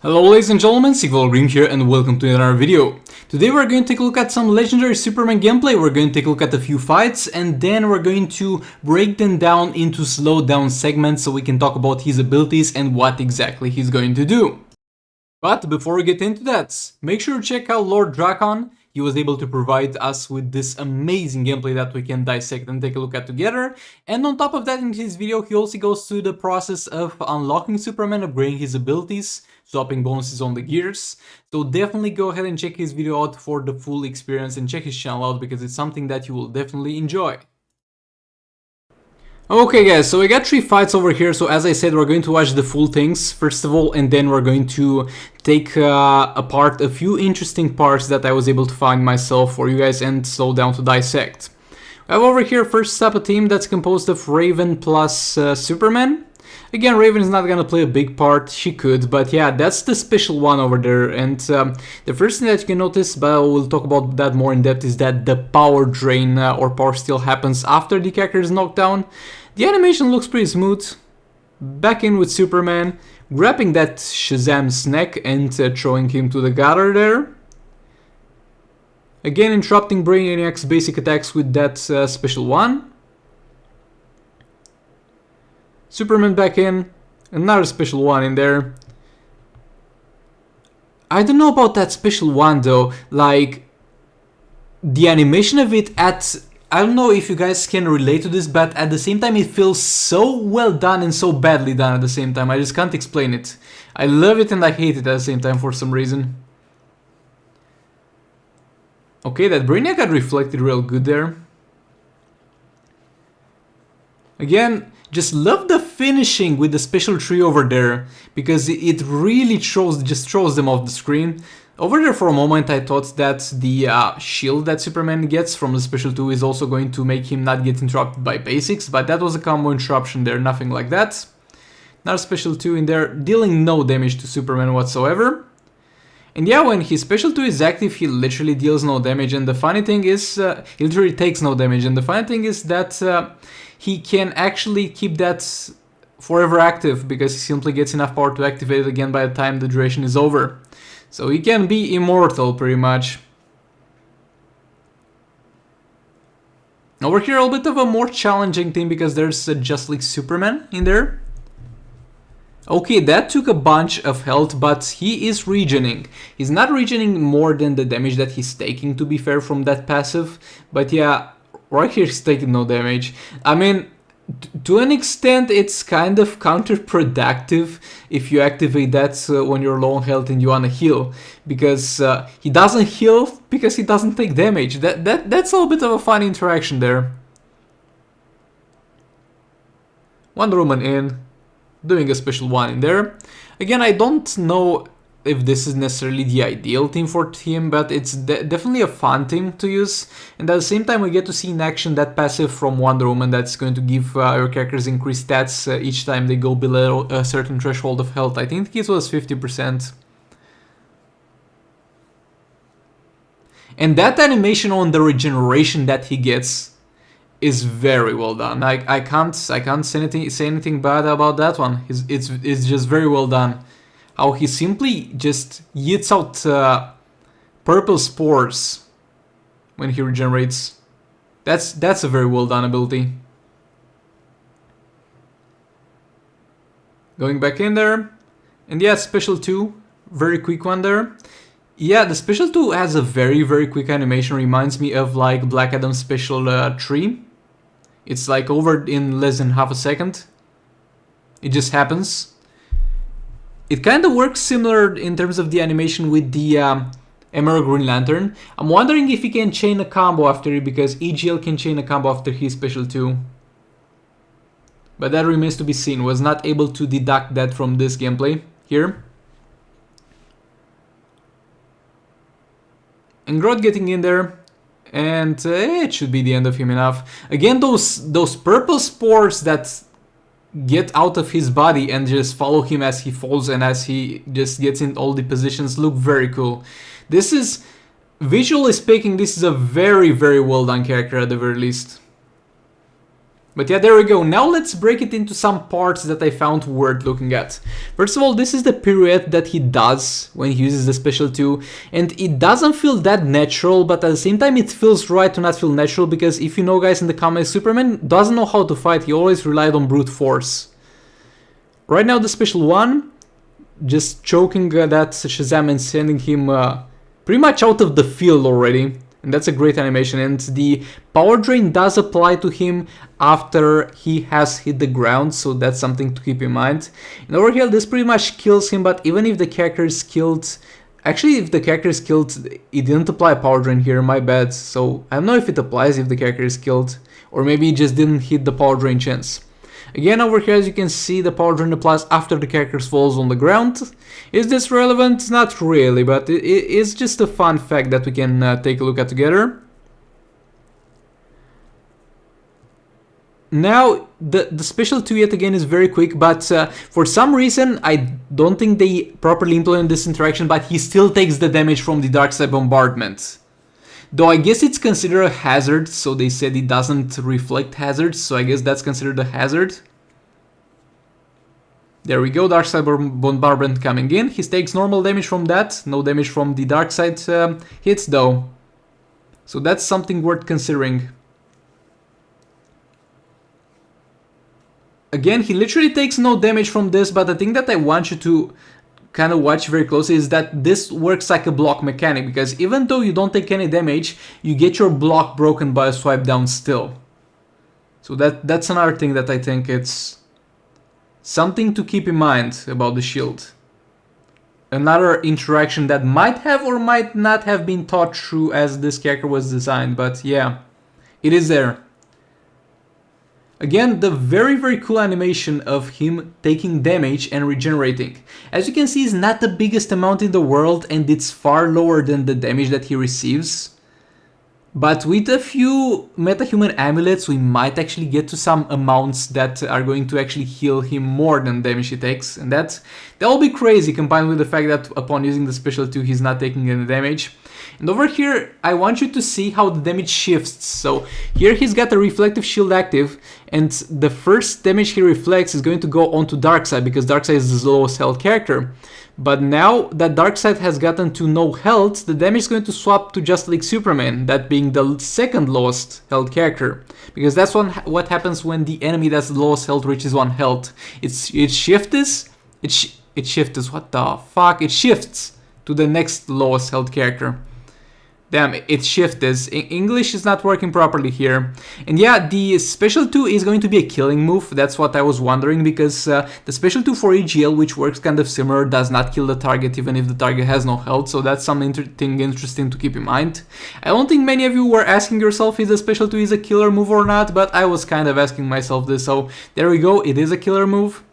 Hello ladies and gentlemen, thewierdguy here and welcome to another video. Today we're going to take a look at some legendary Superman gameplay, we're going to take a look at a few fights, and then we're going to break them down into slowed down segments so we can talk about his abilities and what exactly he's going to do. But before we get into that, make sure to check out Lord Drakon. He was able to provide us with this amazing gameplay that we can dissect and take a look at together. And on top of that, in his video, he also goes through the process of unlocking Superman, upgrading his abilities, swapping bonuses on the gears. So definitely go ahead and check his video out for the full experience and check his channel out because it's something that you will definitely enjoy. Okay guys, so we got 3 fights over here, so as I said, we're going to watch the full things first of all, and then we're going to take apart a few interesting parts that I was able to find myself for you guys and slow down to dissect. We have over here first up a team that's composed of Raven plus Superman. Again, Raven is not gonna play a big part, she could, but yeah, that's the special one over there. And the first thing that you can notice, but we'll talk about that more in depth, is that the power drain or power steal happens after the character is knocked down. The animation looks pretty smooth. Back in with Superman, grabbing that Shazam's neck and throwing him to the gutter there. Again, interrupting Brainiac's basic attacks with that special one. Superman back in, another special one in there. I don't know about that special one though, like the animation of it I don't know if you guys can relate to this, but at the same time it feels so well done and so badly done at the same time. I just can't explain it. I love it and I hate it at the same time for some reason. Okay, that Brainiac got reflected real good there. Again, just love the finishing with the special tree over there, because it really just throws them off the screen. Over there for a moment I thought that the shield that Superman gets from the special 2 is also going to make him not get interrupted by basics, but that was a combo interruption there, nothing like that. Another special 2 in there, dealing no damage to Superman whatsoever. And yeah, when his special 2 is active, he literally deals no damage, and the funny thing is, he literally takes no damage, and the funny thing is that he can actually keep that forever active, because he simply gets enough power to activate it again by the time the duration is over. So he can be immortal, pretty much. Over here, a bit of a more challenging thing, because there's Just League Superman in there. Okay, that took a bunch of health, but he is regening. He's not regening more than the damage that he's taking, to be fair, from that passive. But yeah, right here he's taking no damage. I mean, to an extent it's kind of counterproductive if you activate that when you're low on health and you wanna heal. Because he doesn't heal because he doesn't take damage. That's a little bit of a funny interaction there. Wonder Woman in. Doing a special one in there. Again, I don't know if this is necessarily the ideal team for him, but it's definitely a fun team to use. And at the same time, we get to see in action that passive from Wonder Woman that's going to give your characters increased stats each time they go below a certain threshold of health. I think it was 50%. And that animation on the regeneration that he gets is very well done. I can't say anything bad about that one. It's just very well done. How he simply just yeets out purple spores when he regenerates. That's a very well done ability. Going back in there, and yeah, special 2, very quick one there. Yeah, the special 2 has a very quick animation. Reminds me of like Black Adam's special 3. It's like over in less than half a second. It just happens. It kind of works similar in terms of the animation with the Emerald Green Lantern. I'm wondering if he can chain a combo after it, because EGL can chain a combo after his special 2. But that remains to be seen. Was not able to deduct that from this gameplay here. And Grodd getting in there. And it should be the end of him enough. Again, those purple spores that get out of his body and just follow him as he falls and as he just gets in all the positions look very cool. This is, visually speaking, this is a very well done character at the very least. But yeah, there we go. Now let's break it into some parts that I found worth looking at. First of all, this is the pirouette that he does when he uses the special 2. And it doesn't feel that natural, but at the same time it feels right to not feel natural, because if you know, guys, in the comics, Superman doesn't know how to fight. He always relied on brute force. Right now the special 1, just choking that Shazam and sending him pretty much out of the field already. And that's a great animation, and the power drain does apply to him after he has hit the ground, so that's something to keep in mind. And over here, this pretty much kills him, but even if the character is killed... Actually, if the character is killed, it didn't apply power drain here, my bad. So I don't know if it applies if the character is killed, or maybe it just didn't hit the power drain chance. Again, over here, as you can see, the power drain applies after the character falls on the ground. Is this relevant? Not really, but it's just a fun fact that we can take a look at together. Now, the special 2 yet again is very quick, but for some reason, I don't think they properly implement this interaction, but he still takes the damage from the Darkseid bombardment. Though I guess it's considered a hazard, so they said it doesn't reflect hazards, so I guess that's considered a hazard. There we go, Darkseid bombardment coming in. He takes normal damage from that, no damage from the Darkseid hits though. So that's something worth considering. Again, he literally takes no damage from this, but the thing that I want you to kind of watch very closely is that this works like a block mechanic, because even though you don't take any damage, you get your block broken by a swipe down still. So that's another thing that I think it's something to keep in mind about the shield. Another interaction that might have or might not have been thought through as this character was designed, but yeah, it is there. Again, the very cool animation of him taking damage and regenerating. As you can see, it's not the biggest amount in the world, and it's far lower than the damage that he receives. But with a few metahuman amulets, we might actually get to some amounts that are going to actually heal him more than damage he takes. And that will be crazy, combined with the fact that upon using the special 2, he's not taking any damage. And over here, I want you to see how the damage shifts. So here he's got a reflective shield active, and the first damage he reflects is going to go onto Darkseid, because Darkseid is his lowest health character. But now that Darkseid has gotten to no health, the damage is going to swap to just like Superman, that being the second lowest health character. Because that's what happens when the enemy that's the lowest health reaches 1 health. It shifts to the next lowest health character. Damn, it shifts. English is not working properly here. And yeah, the special 2 is going to be a killing move. That's what I was wondering, because the special 2 for EGL, which works kind of similar, does not kill the target even if the target has no health. So that's something interesting to keep in mind. I don't think many of you were asking yourself if the special 2 is a killer move or not, but I was kind of asking myself this. So there we go, it is a killer move.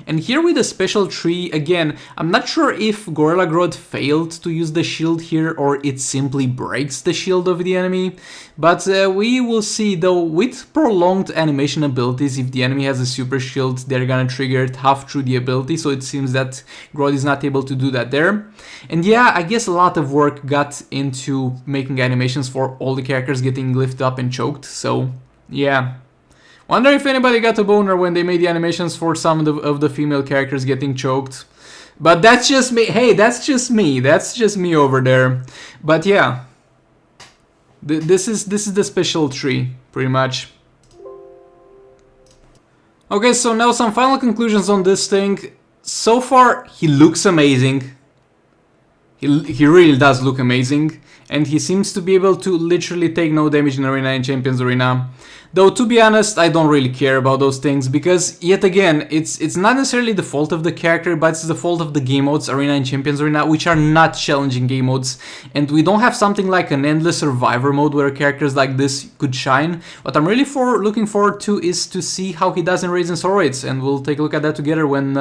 And here with the special 3, again, I'm not sure if Gorilla Grodd failed to use the shield here or it simply breaks the shield of the enemy. But we will see, though, with prolonged animation abilities, if the enemy has a super shield, they're gonna trigger it half through the ability, so it seems that Grodd is not able to do that there. And yeah, I guess a lot of work got into making animations for all the characters getting lifted up and choked, so yeah. Wonder if anybody got a boner when they made the animations for some of the female characters getting choked. But that's just me. Hey, that's just me. That's just me over there. But yeah, this is the special 3, pretty much. Okay, so now some final conclusions on this thing. So far, he looks amazing. He really does look amazing. And he seems to be able to literally take no damage in Arena and Champions Arena. Though, to be honest, I don't really care about those things, because, yet again, it's not necessarily the fault of the character, but it's the fault of the game modes, Arena and Champions Arena, which are not challenging game modes, and we don't have something like an endless survivor mode where characters like this could shine. What I'm really looking forward to is to see how he does in Raids and Soroids, and we'll take a look at that together when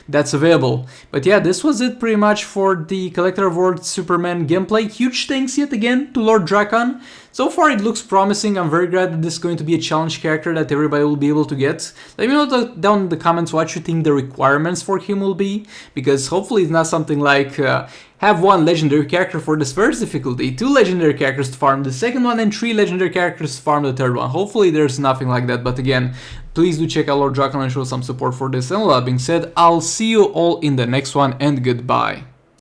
that's available. But yeah, this was it pretty much for the Collector of Worlds Superman gameplay. Huge thanks yet again to Lord Drakon. So far it looks promising. I'm very glad that this is going to be a challenge character that everybody will be able to get. Let me know down in the comments what you think the requirements for him will be, because hopefully it's not something like have 1 legendary character for this first difficulty, 2 legendary characters to farm the second one, and 3 legendary characters to farm the third one. Hopefully there's nothing like that, but again, please do check out Lord Draken and show some support for this. And with that being said, I'll see you all in the next one, and goodbye.